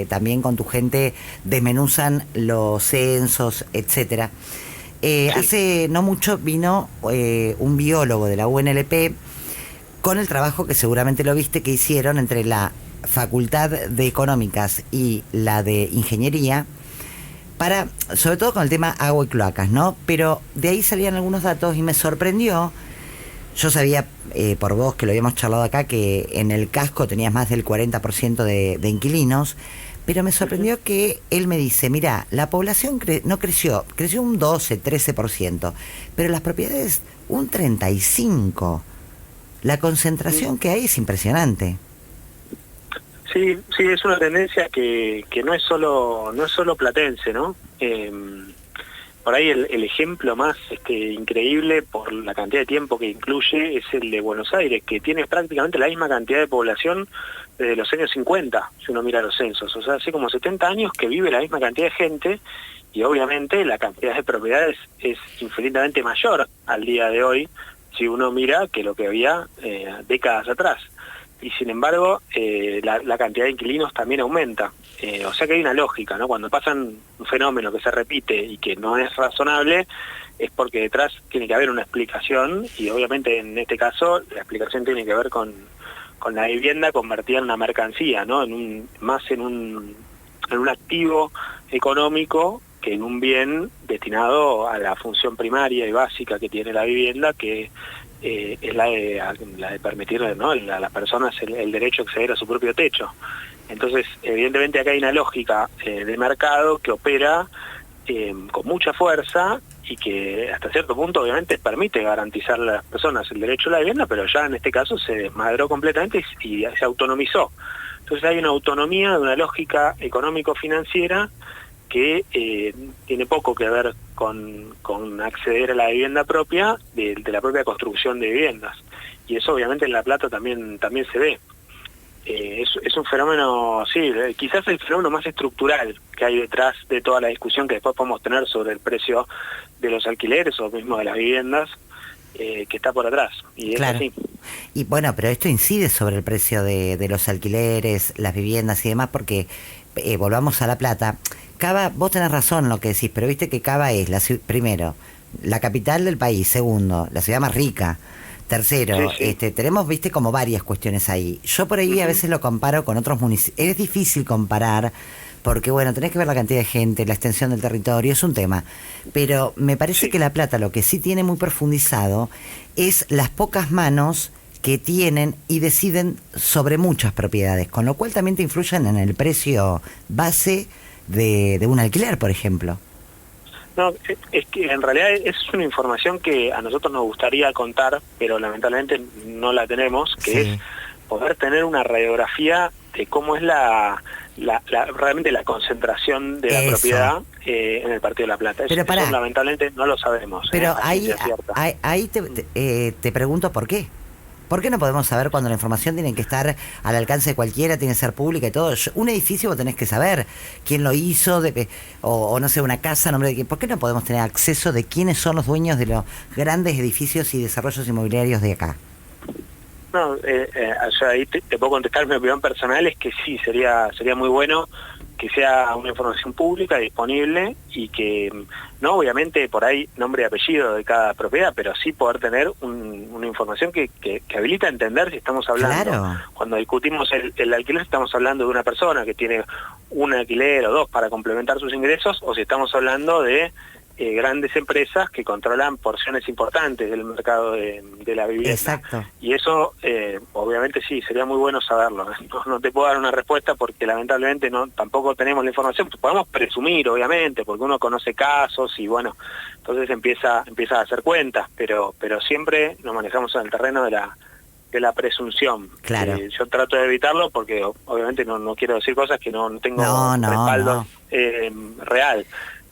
también con tu gente desmenuzan los censos, etcétera. Sí, Hace no mucho vino un biólogo de la UNLP con el trabajo que seguramente lo viste que hicieron entre la Facultad de Económicas y la de Ingeniería para, sobre todo con el tema agua y cloacas, ¿no? Pero de ahí salían algunos datos y me sorprendió. Yo sabía por vos que lo habíamos charlado acá que en el casco tenías más del 40% de inquilinos, pero me ujú, sorprendió que él me dice, mira, la población no creció un 12, 13%, pero las propiedades un 35%. La mm. concentración que hay es impresionante. Sí, sí, es una tendencia que no es solo platense, ¿no? Por ahí el ejemplo más increíble por la cantidad de tiempo que incluye es el de Buenos Aires, que tiene prácticamente la misma cantidad de población desde los años 50, si uno mira los censos. O sea, hace como 70 años que vive la misma cantidad de gente y obviamente la cantidad de propiedades es infinitamente mayor al día de hoy si uno mira que lo que había décadas atrás. Y sin embargo, la cantidad de inquilinos también aumenta. O sea que hay una lógica, ¿no? Cuando pasan un fenómeno que se repite y que no es razonable, es porque detrás tiene que haber una explicación, y obviamente en este caso la explicación tiene que ver con la vivienda convertida en una mercancía, ¿no? Más en un activo económico que en un bien destinado a la función primaria y básica que tiene la vivienda, que es la de permitirle, ¿no?, a las personas el derecho a acceder a su propio techo. Entonces, evidentemente acá hay una lógica de mercado que opera con mucha fuerza y que hasta cierto punto obviamente permite garantizar a las personas el derecho a la vivienda, pero ya en este caso se desmadró completamente y se autonomizó. Entonces hay una autonomía de una lógica económico-financiera que tiene poco que ver con acceder a la vivienda propia, de la propia construcción de viviendas. Y eso obviamente en La Plata también se ve. Es un fenómeno, sí, quizás el fenómeno más estructural que hay detrás de toda la discusión que después podemos tener sobre el precio de los alquileres o mismo de las viviendas, que está por atrás. Y es Claro. así. Y bueno, pero esto incide sobre el precio de los alquileres, las viviendas y demás, porque volvamos a La Plata. Cava, vos tenés razón en lo que decís, pero viste que Cava es, primero, la capital del país; segundo, la ciudad más rica; Sí, tercero, sí. tenemos, viste, como varias cuestiones ahí. Yo por ahí a Ujú. veces lo comparo con otros municipios. Es difícil comparar, porque bueno, tenés que ver la cantidad de gente, la extensión del territorio, es un tema. Pero me parece Sí. que La Plata lo que sí tiene muy profundizado es las pocas manos que tienen y deciden sobre muchas propiedades, con lo cual también te influyen en el precio base de un alquiler, por ejemplo. No, es que en realidad es una información que a nosotros nos gustaría contar, pero lamentablemente no la tenemos, que es Sí. poder tener una radiografía de cómo es realmente la concentración de la Eso. propiedad en el Partido de La Plata. Pero Eso pará, lamentablemente no lo sabemos, pero a ahí, ciencia cierta. ahí te pregunto por qué. ¿Por qué no podemos saber cuando la información tiene que estar al alcance de cualquiera, tiene que ser pública y todo? Un edificio vos tenés que saber quién lo hizo, o no sé, una casa, nombre de quién. ¿Por qué no podemos tener acceso de quiénes son los dueños de los grandes edificios y desarrollos inmobiliarios de acá? No, yo ahí te puedo contestar. Mi opinión personal es que sí, sería muy bueno que sea una información pública, disponible, y que, no obviamente por ahí nombre y apellido de cada propiedad, pero sí poder tener una información que habilita a entender si estamos hablando, Claro, cuando discutimos el alquiler, estamos hablando de una persona que tiene un alquiler o dos para complementar sus ingresos, o si estamos hablando de grandes empresas que controlan porciones importantes del mercado de la vivienda. exacto. Y eso, obviamente sí, sería muy bueno saberlo. No te puedo dar una respuesta porque lamentablemente tampoco tenemos la información. Podemos presumir, obviamente, porque uno conoce casos y bueno, entonces empieza a hacer cuentas, pero siempre nos manejamos en el terreno de la presunción. Claro. Yo trato de evitarlo porque obviamente no quiero decir cosas que no tengo No, no, respaldo no. real.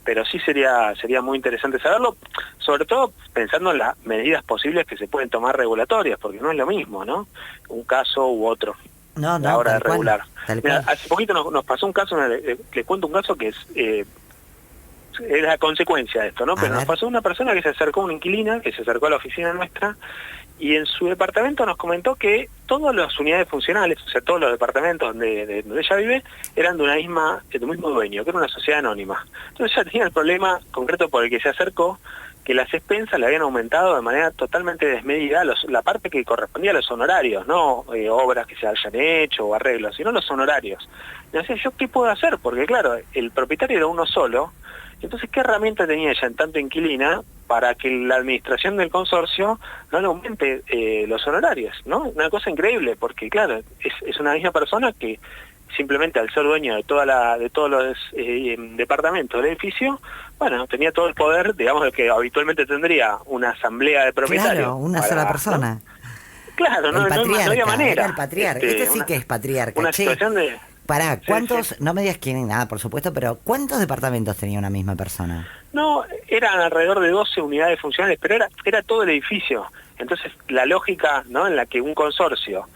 Pero sí sería muy interesante saberlo, sobre todo pensando en las medidas posibles que se pueden tomar regulatorias, porque no es lo mismo, ¿no?, un caso u otro No, a la no, hora de tal cual. regular. Tal Mira, cual. hace poquito nos pasó un caso, les cuento un caso que es la consecuencia de esto, ¿no? A Pero nos ver. pasó una persona que se acercó, una inquilina, que se acercó a la oficina nuestra y en su departamento nos comentó que todas las unidades funcionales, o sea, todos los departamentos donde ella vive, eran de un mismo dueño, que era una sociedad anónima. Entonces ella tenía el problema concreto por el que se acercó, que las expensas le habían aumentado de manera totalmente desmedida la parte que correspondía a los honorarios, no obras que se hayan hecho o arreglos, sino los honorarios. Y decía, ¿yo qué puedo hacer? Porque claro, el propietario era uno solo, entonces ¿qué herramienta tenía ella en tanto inquilina para que la administración del consorcio no le aumente los honorarios, ¿no? Una cosa increíble, porque claro, es una misma persona que simplemente al ser dueño de todos los departamentos del edificio, bueno, tenía todo el poder, digamos, el que habitualmente tendría una asamblea de propietarios. Claro, una sola persona. ¿No? Claro, no había manera. Era el patriarca. Sí que es patriarca. Una situación de... Pará, ¿cuántos, no me digas quién ni nada, por supuesto, pero ¿cuántos departamentos tenía una misma persona? No, eran alrededor de 12 unidades funcionales, pero era todo el edificio. Entonces, la lógica, ¿no?, en la que un consorcio,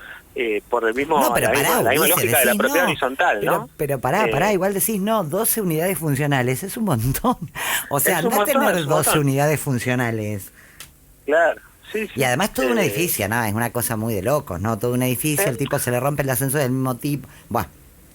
por el mismo, no, pero la misma lógica de la propiedad horizontal, ¿no? Pero pará, igual decís, no, 12 unidades funcionales, es un montón. O sea, anda a tener 12 unidades funcionales. Claro. Sí, y además todo un edificio, nada, es una cosa muy de locos, ¿no? Todo un edificio, el tipo se le rompe el ascensor del mismo tipo, bueno,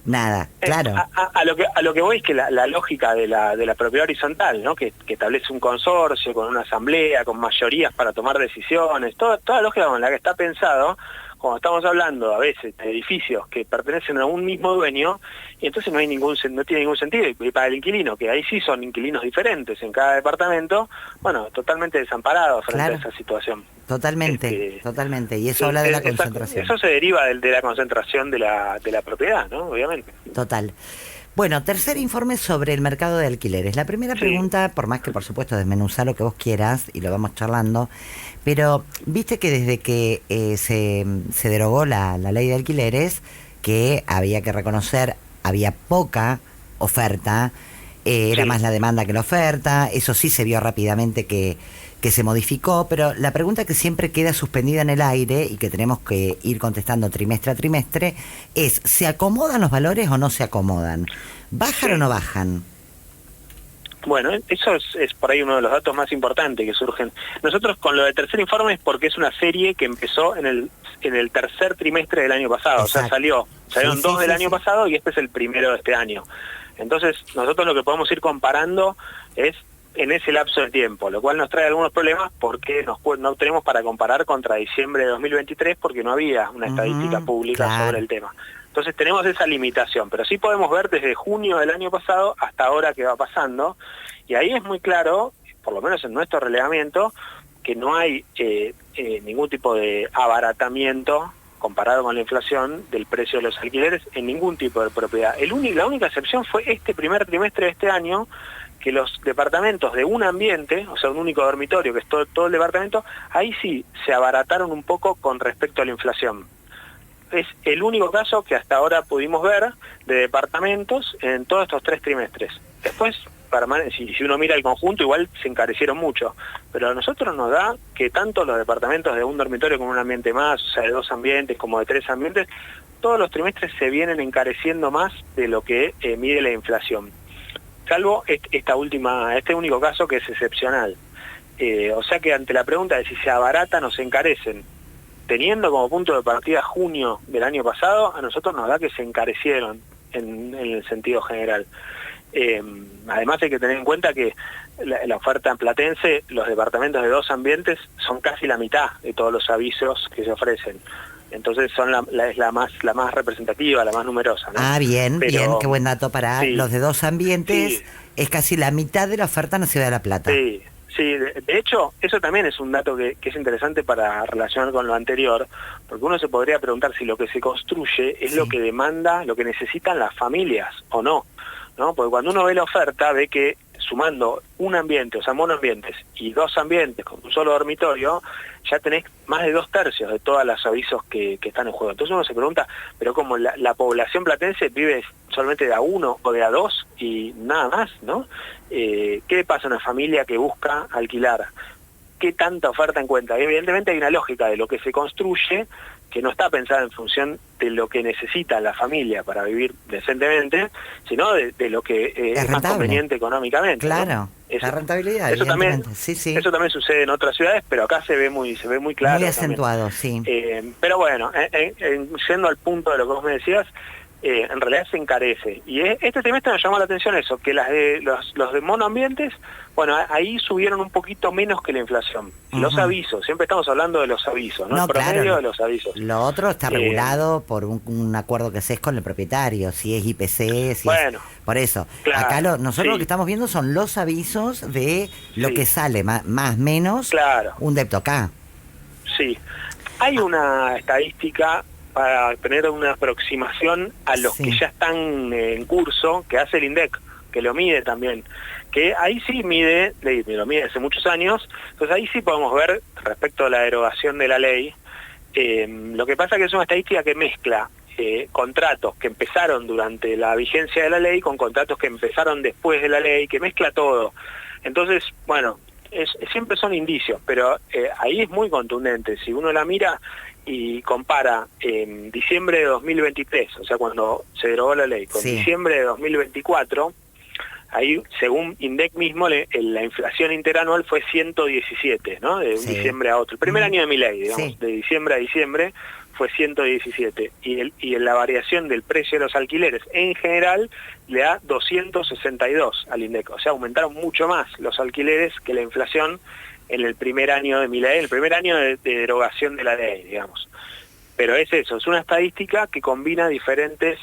nada, claro. A lo que voy es que la lógica de la propiedad horizontal, ¿no?, que establece un consorcio con una asamblea, con mayorías para tomar decisiones, toda la lógica con la que está pensado, cuando estamos hablando a veces de edificios que pertenecen a un mismo dueño, y entonces no tiene ningún sentido, y para el inquilino, que ahí sí son inquilinos diferentes en cada departamento, bueno, totalmente desamparados frente a esa situación. Totalmente, totalmente, y eso habla de la concentración. Eso se deriva de la concentración de la propiedad, ¿no?, obviamente. Total. Bueno, tercer informe sobre el mercado de alquileres. La primera pregunta, por más que por supuesto desmenuzar lo que vos quieras, y lo vamos charlando, pero viste que desde que se derogó la ley de alquileres, que había que reconocer, había poca oferta, era más la demanda que la oferta, eso sí se vio rápidamente que se modificó, pero la pregunta que siempre queda suspendida en el aire y que tenemos que ir contestando trimestre a trimestre es, ¿se acomodan los valores o no se acomodan? ¿Bajan o no bajan? Bueno, eso es por ahí uno de los datos más importantes que surgen. Nosotros con lo del tercer informe es porque es una serie que empezó en el tercer trimestre del año pasado. Exacto. O sea, salieron dos del año pasado y este es el primero de este año. Entonces, nosotros lo que podemos ir comparando es en ese lapso de tiempo, lo cual nos trae algunos problemas porque no tenemos para comparar contra diciembre de 2023 porque no había una estadística pública sobre el tema. Entonces tenemos esa limitación, pero sí podemos ver desde junio del año pasado hasta ahora qué va pasando, y ahí es muy claro, por lo menos en nuestro relevamiento, que no hay ningún tipo de abaratamiento comparado con la inflación del precio de los alquileres en ningún tipo de propiedad. La única excepción fue este primer trimestre de este año, que los departamentos de un ambiente, o sea, un único dormitorio, que es todo el departamento, ahí sí se abarataron un poco con respecto a la inflación. Es el único caso que hasta ahora pudimos ver de departamentos en todos estos 3 trimestres. Después, si uno mira el conjunto, igual se encarecieron mucho, pero a nosotros nos da que tanto los departamentos de un dormitorio como un ambiente más, o sea, de 2 ambientes como de 3 ambientes, todos los trimestres se vienen encareciendo más de lo que mide la inflación. Salvo este único caso que es excepcional. O sea que ante la pregunta de si se abaratan o se encarecen, teniendo como punto de partida junio del año pasado, a nosotros nos da que se encarecieron en el sentido general. Además hay que tener en cuenta que la oferta en platense, los departamentos de 2 ambientes son casi la mitad de todos los avisos que se ofrecen. Entonces son es la más representativa, la más numerosa, ¿no? Bien, qué buen dato para los de 2 ambientes, es casi la mitad de la oferta en la Ciudad de La Plata. Sí, de hecho, eso también es un dato que es interesante para relacionar con lo anterior, porque uno se podría preguntar si lo que se construye es lo que demanda, lo que necesitan las familias o no, porque cuando uno ve la oferta ve que sumando un ambiente, o sea, monoambientes, y 2 ambientes con un solo dormitorio, ya tenés más de 2/3 de todos los avisos que están en juego. Entonces uno se pregunta, pero como la población platense vive solamente de a 1 o de a 2 y nada más, ¿no? ¿Qué le pasa a una familia que busca alquilar? ¿Qué tanta oferta encuentra? Evidentemente hay una lógica de lo que se construye que no está pensada en función de lo que necesita la familia para vivir decentemente, sino de lo que es más conveniente económicamente. Claro, La rentabilidad, eso también, sí, sí. eso también sucede en otras ciudades, pero acá se ve muy claro. Muy acentuado, también. Sí. Pero bueno, yendo al punto de lo que vos me decías, en realidad se encarece. Y este trimestre nos llamó la atención eso, que los de monoambientes, bueno, ahí subieron un poquito menos que la inflación. Los avisos, siempre estamos hablando de los avisos, ¿no? El promedio claro, de los avisos. Lo otro está regulado por un acuerdo que haces con el propietario, si es IPC, si bueno, es... Por eso, claro, acá nosotros lo que estamos viendo son los avisos de lo que sale, más menos, un depto acá. Sí, hay una estadística para tener una aproximación a los que ya están en curso, que hace el INDEC, que lo mide también, que ahí sí lo mide hace muchos años, entonces ahí sí podemos ver, respecto a la derogación de la ley, lo que pasa que es una estadística que mezcla contratos que empezaron durante la vigencia de la ley con contratos que empezaron después de la ley, que mezcla todo. Entonces, bueno, siempre son indicios, pero ahí es muy contundente. Si uno la mira y compara en diciembre de 2023, o sea, cuando se derogó la ley, con diciembre de 2024, ahí, según INDEC mismo, la inflación interanual fue 117, ¿no? De un diciembre a otro. El primer año de mi ley, digamos, de diciembre a diciembre, fue 117. Y la variación del precio de los alquileres en general le da 262 al INDEC. O sea, aumentaron mucho más los alquileres que la inflación en el primer año de mi ley, el primer año de derogación de la ley, digamos. Pero es eso, es una estadística que combina diferentes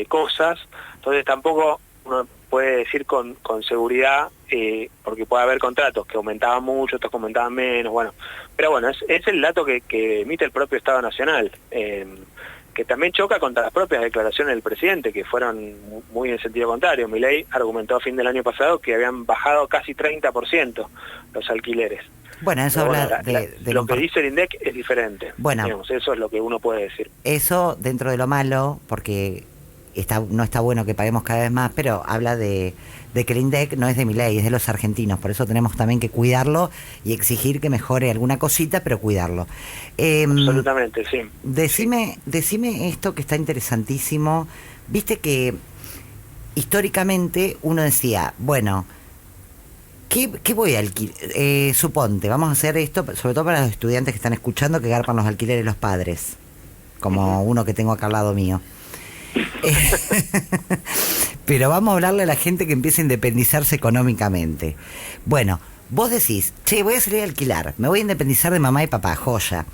cosas, entonces tampoco uno puede decir con seguridad, porque puede haber contratos que aumentaban mucho, otros que aumentaban menos, bueno. Pero bueno, es el dato que emite el propio Estado Nacional, que también choca contra las propias declaraciones del presidente, que fueron muy en sentido contrario. Milei argumentó a fin del año pasado que habían bajado casi 30% los alquileres. Bueno, eso habla de lo que dice el INDEC es diferente. Bueno, digamos, eso es lo que uno puede decir. Eso dentro de lo malo, porque no está bueno que paguemos cada vez más, pero habla de que el INDEC no es de Milei, es de los argentinos. Por eso tenemos también que cuidarlo y exigir que mejore alguna cosita, pero cuidarlo. Absolutamente, sí. Decime esto que está interesantísimo. Viste que históricamente uno decía, bueno, ¿qué voy a alquilar? Suponte, vamos a hacer esto, sobre todo para los estudiantes que están escuchando, que garpan los alquileres los padres, como uno que tengo acá al lado mío. Pero vamos a hablarle a la gente que empieza a independizarse económicamente. Bueno, vos decís, che, voy a salir a alquilar, me voy a independizar de mamá y papá, joya.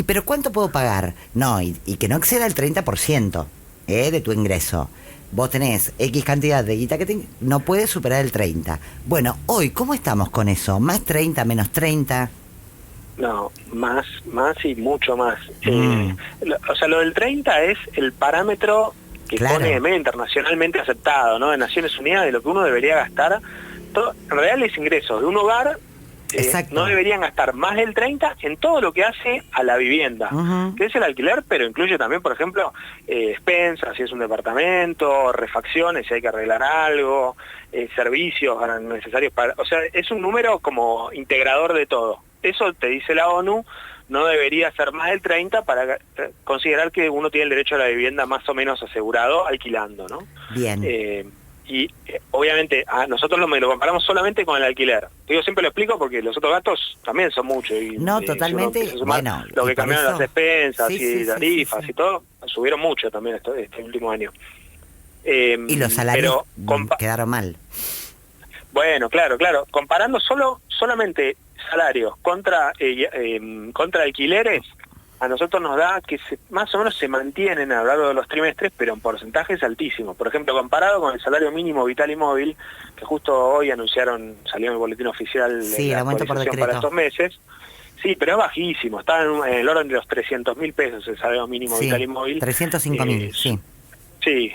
¿Pero cuánto puedo pagar? No, y que no exceda el 30% de tu ingreso. Vos tenés X cantidad de guita que no puedes superar el 30%. Bueno, hoy, ¿cómo estamos con eso? ¿Más 30, menos 30? No, más y mucho más. O sea, lo del 30 es el parámetro que pone internacionalmente aceptado, ¿no? De Naciones Unidas, de lo que uno debería gastar. Reales ingresos de un hogar no deberían gastar más del 30 en todo lo que hace a la vivienda, que es el alquiler, pero incluye también, por ejemplo, despensas, si es un departamento, refacciones, si hay que arreglar algo, servicios necesarios para... O sea, es un número como integrador de todo. Eso te dice la ONU, no debería ser más del 30 para considerar que uno tiene el derecho a la vivienda más o menos asegurado alquilando, ¿no? Bien. Obviamente nosotros lo comparamos solamente con el alquiler. Yo siempre lo explico porque los otros gastos también son muchos. Totalmente. Bueno, lo que cambiaron las despensas y tarifas y todo, subieron mucho también este último año. Y los salarios quedaron mal. Bueno, claro. Comparando solamente salarios contra alquileres, a nosotros nos da que más o menos se mantienen a lo largo de los trimestres, pero en porcentajes altísimos. Por ejemplo, comparado con el salario mínimo vital y móvil, que justo hoy salió en el boletín oficial la actualización para estos meses. Sí, pero es bajísimo, está en el orden de los 300.000 pesos el salario mínimo vital y móvil. 305.000, sí. Sí.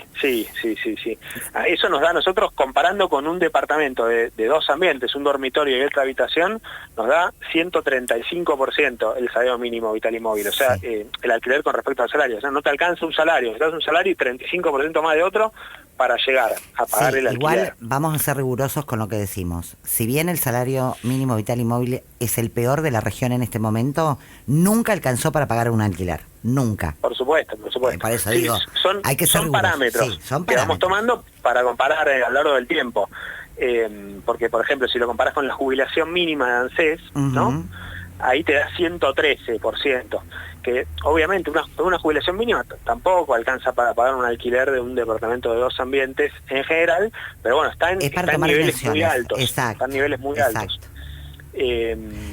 Eso nos da a nosotros, comparando con un departamento de 2 ambientes, un dormitorio y otra habitación, nos da 135% el salario mínimo vital y móvil. O sea, el alquiler con respecto al salario. O sea, no te alcanza un salario, te das un salario y 35% más de otro para llegar a pagar el alquiler. Igual vamos a ser rigurosos con lo que decimos. Si bien el salario mínimo vital y móvil es el peor de la región en este momento, nunca alcanzó para pagar un alquiler. Nunca. Por supuesto. Para eso digo, hay que ser son parámetros son que vamos tomando para comparar a lo largo del tiempo. Porque, por ejemplo, si lo comparás con la jubilación mínima de ANSES, ¿no? Ahí te da 113%, que obviamente una jubilación mínima tampoco alcanza para pagar un alquiler de un departamento de 2 ambientes en general, pero bueno, está en niveles muy altos. Exacto, está en niveles muy altos.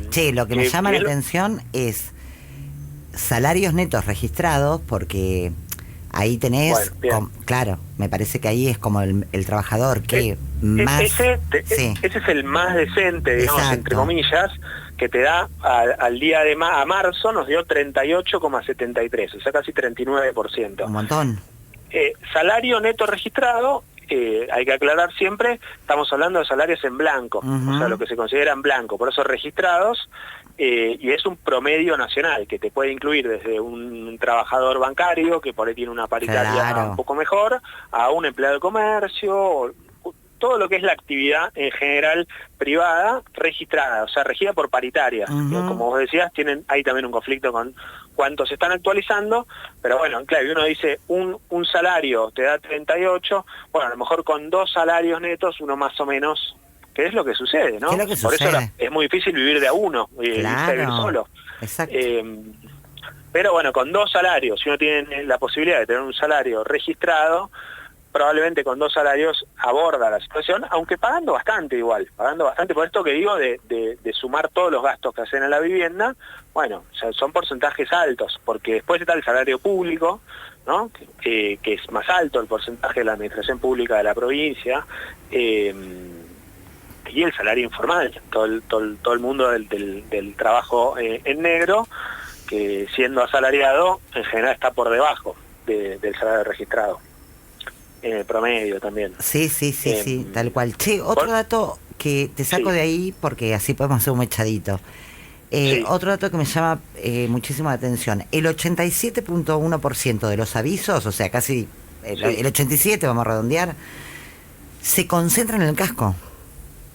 Che, lo que me llama la atención es salarios netos registrados, porque ahí tenés, claro, me parece que ahí es como el trabajador que más... Ese es el más decente, digamos, entre comillas, que te da al día de a marzo nos dio 38,73, o sea, casi 39%. Un montón. Salario neto registrado, hay que aclarar siempre, estamos hablando de salarios en blanco, o sea, lo que se considera en blanco, por eso registrados, y es un promedio nacional que te puede incluir desde un trabajador bancario que por ahí tiene una paritaria un poco mejor, a un empleado de comercio, todo lo que es la actividad en general privada registrada, o sea, regida por paritarias. Como vos decías, hay también un conflicto con cuántos se están actualizando, pero bueno, claro, y uno dice, un salario te da 38, bueno, a lo mejor con 2 salarios netos, uno más o menos, que es lo que sucede, ¿no? Por eso es muy difícil vivir de a uno, vivir solo. Exacto. Pero bueno, con 2 salarios, si uno tiene la posibilidad de tener un salario registrado, probablemente con 2 salarios aborda la situación, aunque pagando bastante igual, por esto que digo de sumar todos los gastos que hacen a la vivienda, bueno, o sea, son porcentajes altos, porque después está el salario público, ¿no? Que es más alto el porcentaje de la administración pública de la provincia, y el salario informal, todo el mundo del trabajo en negro, que siendo asalariado en general está por debajo del salario registrado. En el promedio también. Sí, tal cual. Che, otro dato que te saco de ahí, porque así podemos hacer un mechadito. Otro dato que me llama muchísimo la atención. El 87.1% de los avisos, o sea, casi el 87, vamos a redondear, se concentran en el casco.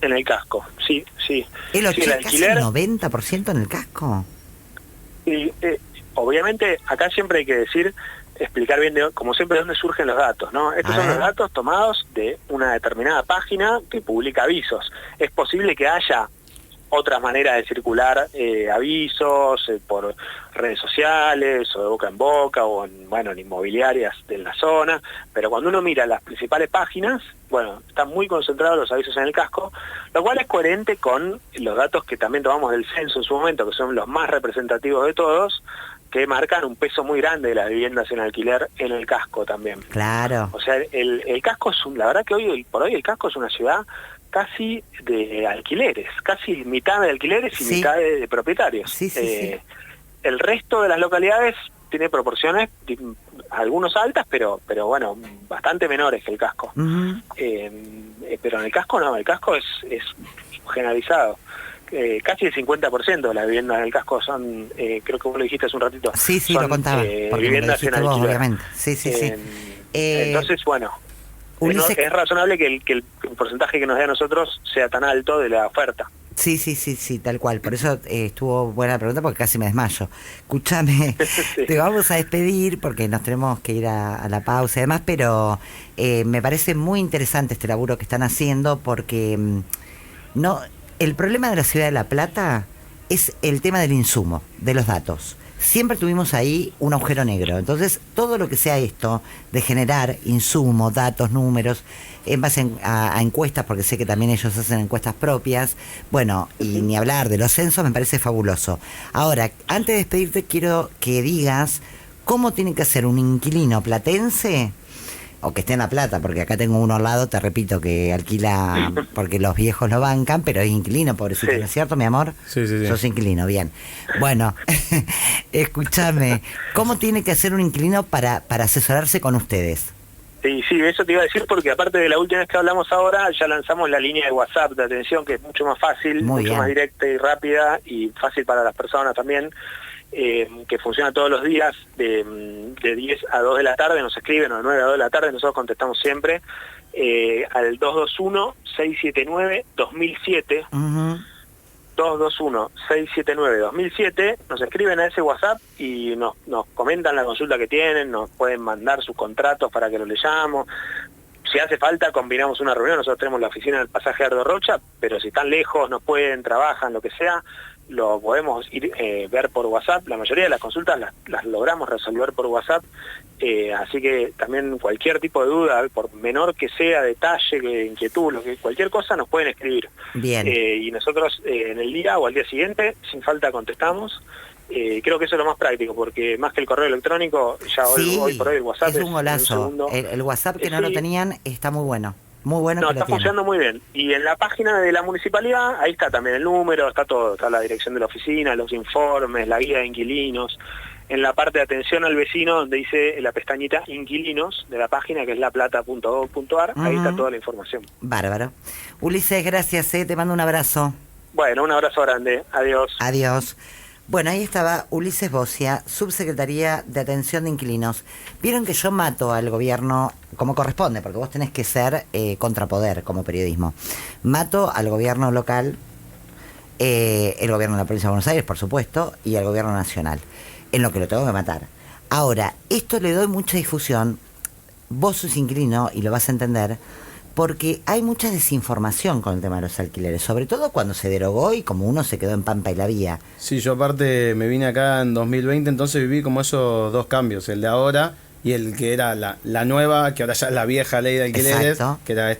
En el casco, sí. El alquiler, casi el 90% en el casco. Y obviamente acá siempre hay que explicar bien, como siempre, de dónde surgen los datos, ¿no? Estos son los datos tomados de una determinada página que publica avisos. Es posible que haya otras maneras de circular avisos por redes sociales o de boca en boca o en inmobiliarias de la zona, pero cuando uno mira las principales páginas, bueno, están muy concentrados los avisos en el casco, lo cual es coherente con los datos que también tomamos del censo en su momento, que son los más representativos de todos, que marcan un peso muy grande de las viviendas en alquiler en el casco también. Claro. O sea, el casco es la verdad que hoy por hoy el casco es una ciudad casi de alquileres, casi mitad de alquileres y mitad de propietarios. El resto de las localidades tiene proporciones, algunos altas, pero bueno, bastante menores que el casco. Pero en el casco no, el casco es generalizado. Casi el 50% de las viviendas del casco son, creo que vos lo dijiste hace un ratito. Sí, lo contaba. Viviendas en alquiler. Obviamente. Entonces, bueno, es razonable que el porcentaje que nos dé a nosotros sea tan alto de la oferta. Sí, tal cual. Por eso estuvo buena la pregunta, porque casi me desmayo. Escúchame, te vamos a despedir porque nos tenemos que ir a la pausa y demás, pero me parece muy interesante este laburo que están haciendo, porque el problema de la ciudad de La Plata es el tema del insumo, de los datos. Siempre tuvimos ahí un agujero negro. Entonces, todo lo que sea esto de generar insumos, datos, números, en base a encuestas, porque sé que también ellos hacen encuestas propias, bueno, y ni hablar de los censos, me parece fabuloso. Ahora, antes de despedirte, quiero que digas cómo tiene que ser un inquilino platense, o que esté en La Plata, porque acá tengo uno al lado, te repito, que alquila porque los viejos lo bancan, pero es inquilino, pobrecito, ¿no es cierto, mi amor? Sí. Sos inquilino, bien. Bueno, escúchame, ¿cómo tiene que hacer un inquilino para asesorarse con ustedes? Sí, eso te iba a decir, porque aparte de la última vez que hablamos ahora, ya lanzamos la línea de WhatsApp de atención, que es mucho más fácil, mucho más directa y rápida, y fácil para las personas también, que funciona todos los días de 10 a 2 de la tarde, nos escriben, o de 9 a 2 de la tarde, nosotros contestamos siempre, al 221-679-2007, 221-679-2007, nos escriben a ese WhatsApp y nos comentan la consulta que tienen, nos pueden mandar sus contratos para que los leyamos. si hace falta combinamos una reunión, nosotros tenemos la oficina del pasaje Ardo Rocha, pero si están lejos, no pueden, trabajan, lo que sea, lo podemos ir ver por WhatsApp. La mayoría de las consultas las logramos resolver por WhatsApp, así que también cualquier tipo de duda, por menor que sea, detalle, inquietud, cualquier cosa nos pueden escribir. Bien. Y nosotros en el día o al día siguiente, sin falta, contestamos. Creo que eso es lo más práctico, porque más que el correo electrónico, ya hoy por hoy el WhatsApp es un golazo. El WhatsApp que no lo tenían está muy bueno. Muy bueno. No, que está funcionando muy bien. Y en la página de la municipalidad, ahí está también el número, está todo, está la dirección de la oficina, los informes, la guía de inquilinos. En la parte de atención al vecino, donde dice la pestañita inquilinos de la página, que es laplata.gov.ar, ahí está toda la información. Bárbaro. Ulises, gracias, te mando un abrazo. Bueno, un abrazo grande. Adiós. Adiós. Bueno, ahí estaba Ulises Bocia, subsecretaría de Atención de Inquilinos. Vieron que yo mato al gobierno como corresponde, porque vos tenés que ser contrapoder como periodismo. Mato al gobierno local, el gobierno de la provincia de Buenos Aires, por supuesto, y al gobierno nacional, en lo que lo tengo que matar. Ahora, esto le doy mucha difusión, vos sos inquilino y lo vas a entender, porque hay mucha desinformación con el tema de los alquileres, sobre todo cuando se derogó y como uno se quedó en Pampa y la Vía. Sí, yo aparte me vine acá en 2020, entonces viví como esos dos cambios, el de ahora y el que era la nueva, que ahora ya es la vieja ley de alquileres. Exacto. Que era